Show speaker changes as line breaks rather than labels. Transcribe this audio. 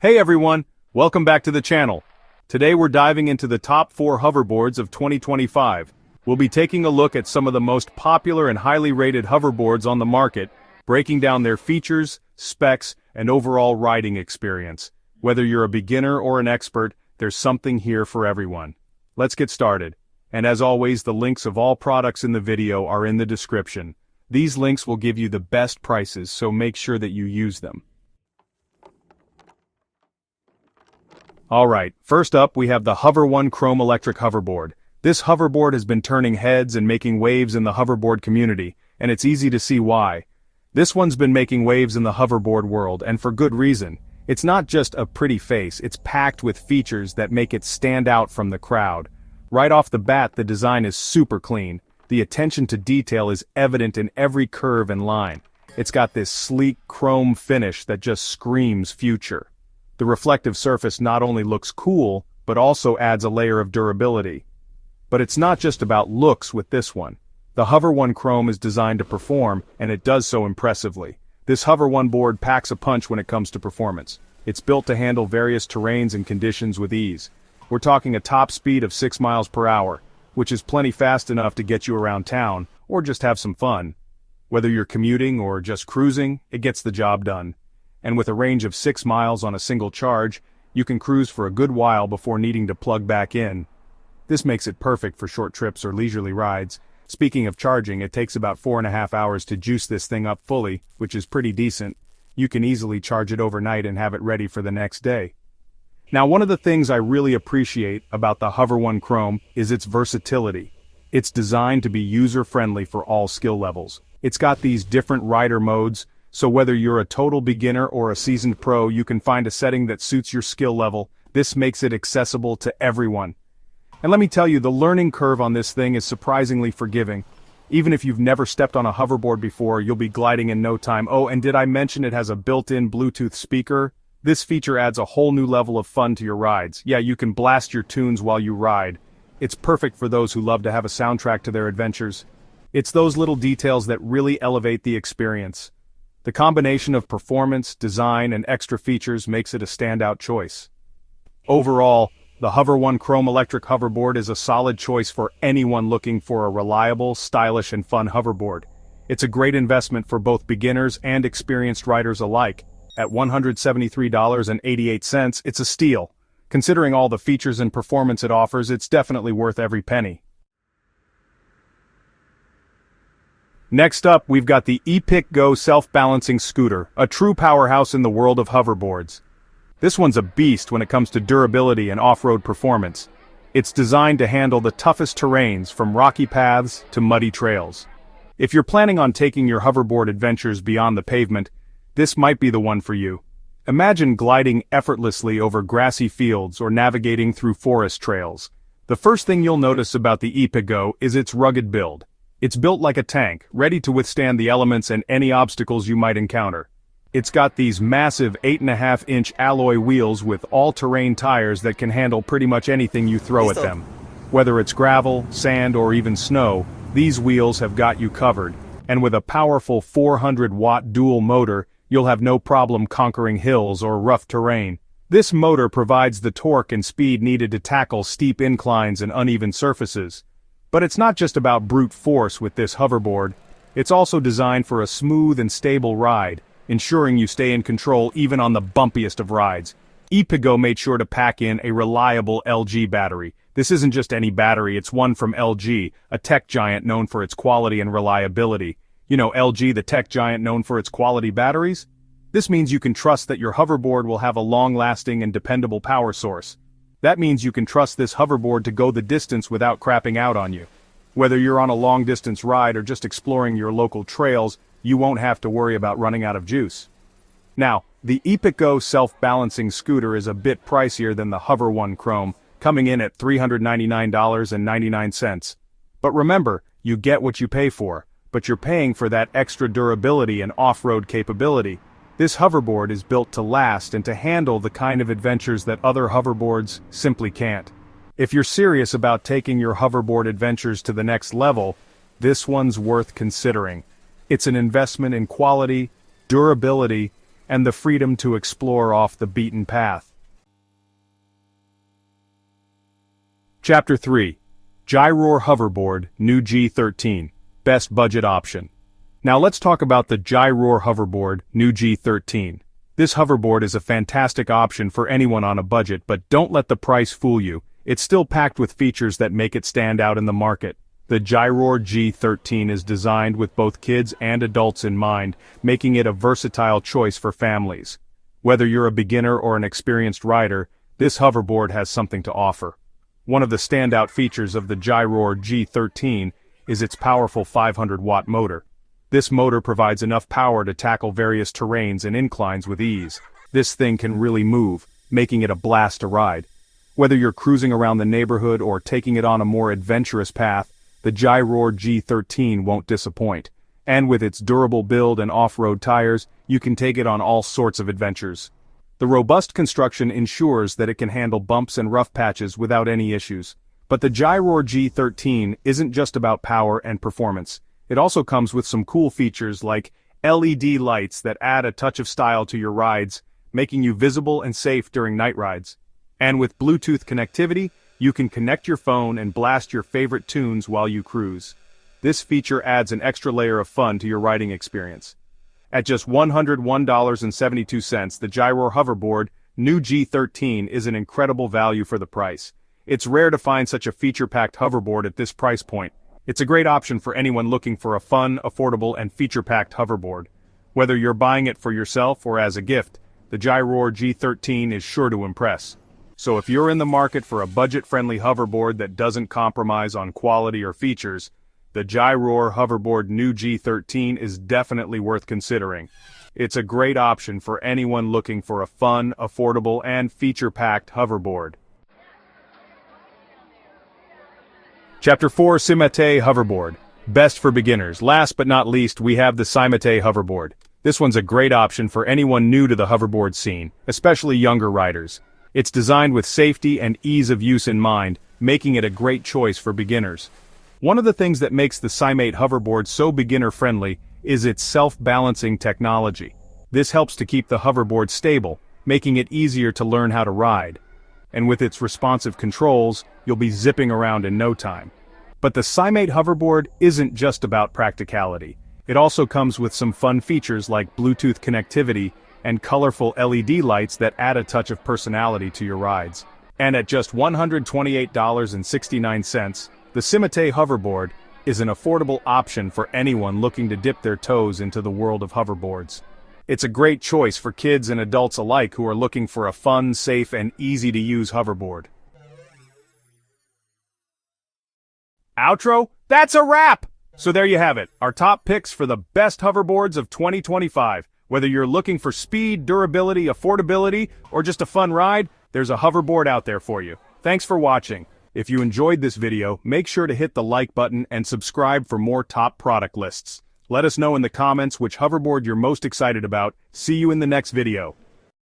Hey everyone, welcome back to the channel. Today we're diving into the top 4 hoverboards of 2025. We'll be taking a look at some of the most popular and highly rated hoverboards on the market, breaking down their features, specs, and overall riding experience. Whether you're a beginner or an expert, there's something here for everyone. Let's get started. And as always, the links of all products in the video are in the description. These links will give you the best prices, so make sure that you use them. Alright, first up we have the Hover1 Chrome Electric Hoverboard. This hoverboard has been turning heads and making waves in the hoverboard community, and it's easy to see why. This one's been making waves in the hoverboard world, and for good reason. It's not just a pretty face, it's packed with features that make it stand out from the crowd. Right off the bat, the design is super clean. The attention to detail is evident in every curve and line. It's got this sleek chrome finish that just screams future. The reflective surface not only looks cool, but also adds a layer of durability. But it's not just about looks with this one. The Hover1 Chrome is designed to perform, and it does so impressively. This Hover1 board packs a punch when it comes to performance. It's built to handle various terrains and conditions with ease. We're talking a top speed of 6 miles per hour, which is plenty fast enough to get you around town, or just have some fun. Whether you're commuting or just cruising, it gets the job done. And with a range of 6 miles on a single charge, you can cruise for a good while before needing to plug back in. This makes it perfect for short trips or leisurely rides. Speaking of charging, it takes about 4.5 hours to juice this thing up fully, which is pretty decent. You can easily charge it overnight and have it ready for the next day. Now, one of the things I really appreciate about the Hover1 Chrome is its versatility. It's designed to be user-friendly for all skill levels. It's got these different rider modes, so whether you're a total beginner or a seasoned pro, you can find a setting that suits your skill level. This makes it accessible to everyone. And let me tell you, the learning curve on this thing is surprisingly forgiving. Even if you've never stepped on a hoverboard before, you'll be gliding in no time. Oh, and did I mention it has a built-in Bluetooth speaker? This feature adds a whole new level of fun to your rides. Yeah, you can blast your tunes while you ride. It's perfect for those who love to have a soundtrack to their adventures. It's those little details that really elevate the experience. The combination of performance, design, and extra features makes it a standout choice. Overall, the Hover1 Chrome Electric Hoverboard is a solid choice for anyone looking for a reliable, stylish, and fun hoverboard. It's a great investment for both beginners and experienced riders alike. At $173.88, it's a steal. Considering all the features and performance it offers, it's definitely worth every penny. Next up, we've got the EPIKGO self-balancing scooter, a true powerhouse in the world of hoverboards. This one's a beast when it comes to durability and off-road performance. It's designed to handle the toughest terrains, from rocky paths to muddy trails. If you're planning on taking your hoverboard adventures beyond the pavement, this might be the one for you. Imagine gliding effortlessly over grassy fields or navigating through forest trails. The first thing you'll notice about the EPIKGO is its rugged build. It's built like a tank, ready to withstand the elements and any obstacles you might encounter. It's got these massive 8.5-inch alloy wheels with all-terrain tires that can handle pretty much anything you throw at them. Whether it's gravel, sand, or even snow, these wheels have got you covered. And with a powerful 400-watt dual motor, you'll have no problem conquering hills or rough terrain. This motor provides the torque and speed needed to tackle steep inclines and uneven surfaces. But it's not just about brute force with this hoverboard. It's also designed for a smooth and stable ride, ensuring you stay in control even on the bumpiest of rides. EPIKGO made sure to pack in a reliable LG battery. This isn't just any battery, it's one from LG, a tech giant known for its quality and reliability. You know, LG, the tech giant known for its quality batteries? This means you can trust that your hoverboard will have a long-lasting and dependable power source. That means you can trust this hoverboard to go the distance without crapping out on you. Whether you're on a long-distance ride or just exploring your local trails, you won't have to worry about running out of juice. Now, the EPIKGO self-balancing scooter is a bit pricier than the Hover1 Chrome, coming in at $399.99. But remember, you get what you pay for, but you're paying for that extra durability and off-road capability. This hoverboard is built to last and to handle the kind of adventures that other hoverboards simply can't. If you're serious about taking your hoverboard adventures to the next level, this one's worth considering. It's an investment in quality, durability, and the freedom to explore off the beaten path. Chapter 3. Gyroor Hoverboard New G13, Best Budget Option. Now let's talk about the Gyroor Hoverboard New G13. This hoverboard is a fantastic option for anyone on a budget, but don't let the price fool you. It's still packed with features that make it stand out in the market. The Gyroor G13 is designed with both kids and adults in mind, making it a versatile choice for families. Whether you're a beginner or an experienced rider, this hoverboard has something to offer. One of the standout features of the Gyroor G13 is its powerful 500-watt motor. This motor provides enough power to tackle various terrains and inclines with ease. This thing can really move, making it a blast to ride. Whether you're cruising around the neighborhood or taking it on a more adventurous path, the Gyroor G13 won't disappoint. And with its durable build and off-road tires, you can take it on all sorts of adventures. The robust construction ensures that it can handle bumps and rough patches without any issues. But the Gyroor G13 isn't just about power and performance. It also comes with some cool features like LED lights that add a touch of style to your rides, making you visible and safe during night rides. And with Bluetooth connectivity, you can connect your phone and blast your favorite tunes while you cruise. This feature adds an extra layer of fun to your riding experience. At just $101.72, the Gyroor Hoverboard New G13 is an incredible value for the price. It's rare to find such a feature-packed hoverboard at this price point. It's a great option for anyone looking for a fun, affordable, and feature-packed hoverboard. Whether you're buying it for yourself or as a gift, the Gyroor G13 is sure to impress. So if you're in the market for a budget-friendly hoverboard that doesn't compromise on quality or features, the Gyroor Hoverboard New G13 is definitely worth considering. It's a great option for anyone looking for a fun, affordable, and feature-packed hoverboard. Chapter 4. Simate Hoverboard, Best for Beginners. Last but not least, we have the Simate Hoverboard. This one's a great option for anyone new to the hoverboard scene, especially younger riders. It's designed with safety and ease of use in mind, making it a great choice for beginners. One of the things that makes the Simate hoverboard so beginner-friendly is its self-balancing technology. This helps to keep the hoverboard stable, making it easier to learn how to ride. And with its responsive controls, you'll be zipping around in no time. But the Simate hoverboard isn't just about practicality. It also comes with some fun features like Bluetooth connectivity and colorful LED lights that add a touch of personality to your rides. And at just $128.69, the Simate hoverboard is an affordable option for anyone looking to dip their toes into the world of hoverboards. It's a great choice for kids and adults alike who are looking for a fun, safe, and easy-to-use hoverboard. Outro? That's a wrap! So there you have it, our top picks for the best hoverboards of 2025. Whether you're looking for speed, durability, affordability, or just a fun ride, there's a hoverboard out there for you. Thanks for watching. If you enjoyed this video, make sure to hit the like button and subscribe for more top product lists. Let us know in the comments which hoverboard you're most excited about. See you in the next video.